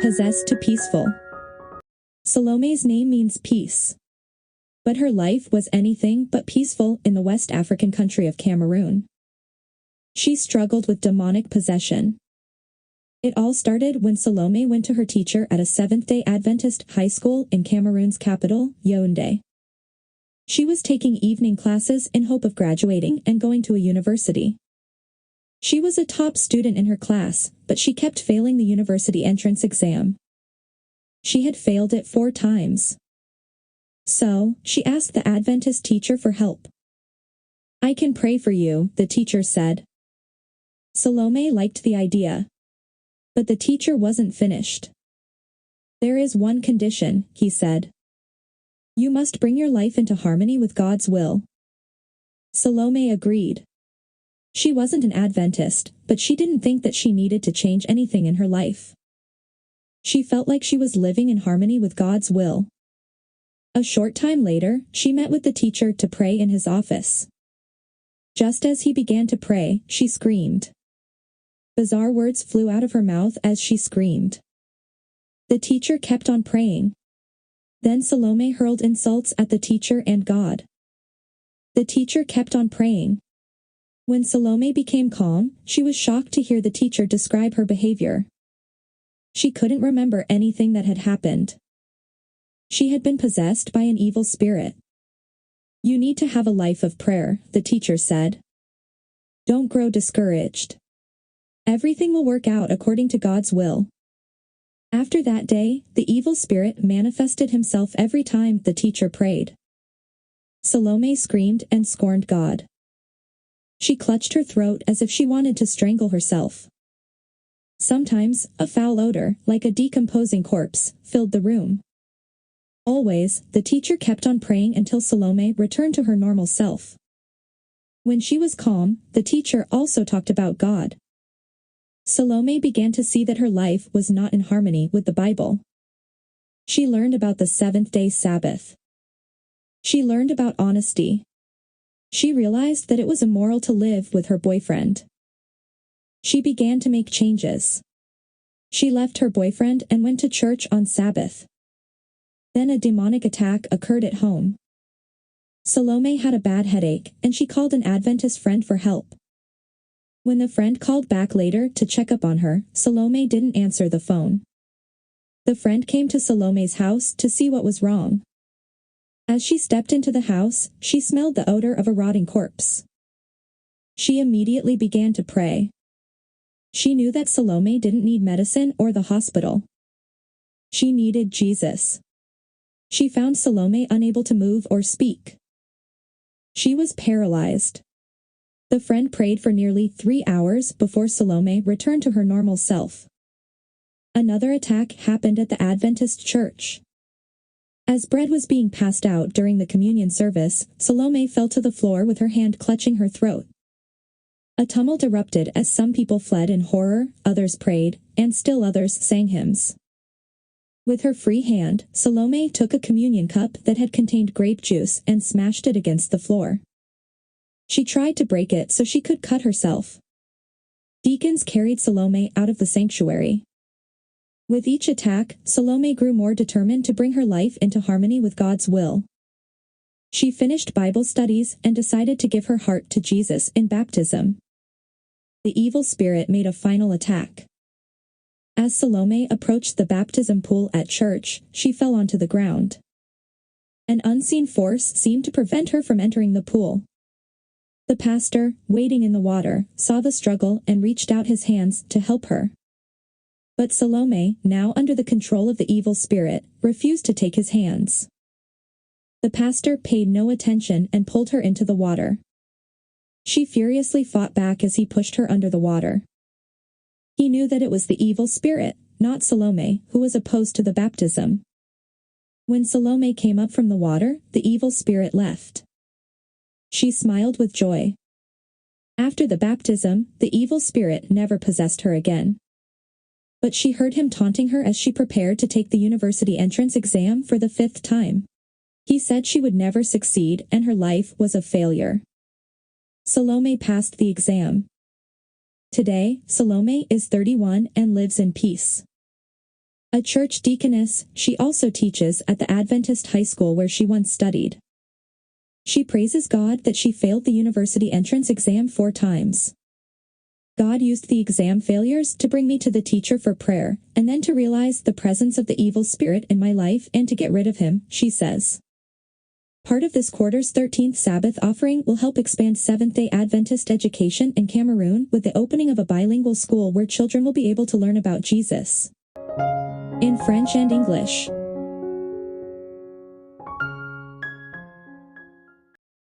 Possessed to peaceful. Salomé's name means peace. But her life was anything but peaceful in the West African country of Cameroon. She struggled with demonic possession. It all started when Salomé went to her teacher at a Seventhday Adventist high school in Cameroon's capital, Yaoundé. She was taking evening classes in hope of graduating and going to a university. She was a top student in her class, but she kept failing the university entrance exam. She had failed it 4 times. So, she asked the Adventist teacher for help. "I can pray for you," the teacher said. Salomé liked the idea. But the teacher wasn't finished. "There is one condition," he said. "You must bring your life into harmony with God's will." Salomé agreed. She wasn't an Adventist, but she didn't think that she needed to change anything in her life. She felt like she was living in harmony with God's will. A short time later, she met with the teacher to pray in his office. Just as he began to pray, she screamed. Bizarre words flew out of her mouth as she screamed. The teacher kept on praying. Then Salomé hurled insults at the teacher and God. The teacher kept on praying. When Salomé became calm, she was shocked to hear the teacher describe her behavior. She couldn't remember anything that had happened. She had been possessed by an evil spirit. "You need to have a life of prayer," the teacher said. "Don't grow discouraged. Everything will work out according to God's will." After that day, the evil spirit manifested himself every time the teacher prayed. Salomé screamed and scorned God. She clutched her throat as if she wanted to strangle herself. Sometimes, a foul odor, like a decomposing corpse, filled the room. Always, the teacher kept on praying until Salomé returned to her normal self. When she was calm, the teacher also talked about God. Salomé began to see that her life was not in harmony with the Bible. She learned about the Seventhday Sabbath. She learned about honesty. She realized that it was immoral to live with her boyfriend. She began to make changes. She left her boyfriend and went to church on Sabbath. Then a demonic attack occurred at home. Salomé had a bad headache, and she called an Adventist friend for help. When the friend called back later to check up on her, Salomé didn't answer the phone. The friend came to Salomé's house to see what was wrong. As she stepped into the house, she smelled the odor of a rotting corpse. She immediately began to pray. She knew that Salomé didn't need medicine or the hospital. She needed Jesus. She found Salomé unable to move or speak. She was paralyzed. The friend prayed for nearly 3 hours before Salomé returned to her normal self. Another attack happened at the Adventist Church. As bread was being passed out during the communion service, Salomé fell to the floor with her hand clutching her throat. A tumult erupted as some people fled in horror, others prayed, and still others sang hymns. With her free hand, Salomé took a communion cup that had contained grape juice and smashed it against the floor. She tried to break it so she could cut herself. Deacons carried Salomé out of the sanctuary. With each attack, Salomé grew more determined to bring her life into harmony with God's will. She finished Bible studies and decided to give her heart to Jesus in baptism. The evil spirit made a final attack. As Salomé approached the baptism pool at church, she fell onto the ground. An unseen force seemed to prevent her from entering the pool. The pastor, wading in the water, saw the struggle and reached out his hands to help her. But Salomé, now under the control of the evil spirit, refused to take his hands. The pastor paid no attention and pulled her into the water. She furiously fought back as he pushed her under the water. He knew that it was the evil spirit, not Salomé, who was opposed to the baptism. When Salomé came up from the water, the evil spirit left. She smiled with joy. After the baptism, the evil spirit never possessed her again. But she heard him taunting her as she prepared to take the university entrance exam for the 5th time. He said she would never succeed and her life was a failure. Salomé passed the exam. Today, Salomé is 31 and lives in peace. A church deaconess, she also teaches at the Adventist high school where she once studied. She praises God that she failed the university entrance exam 4 times. God used the exam failures to bring me to the teacher for prayer, and then to realize the presence of the evil spirit in my life and to get rid of him, she says. Part of this quarter's 13th Sabbath offering will help expand Seventhday Adventist education in Cameroon with the opening of a bilingual school where children will be able to learn about Jesus in French and English.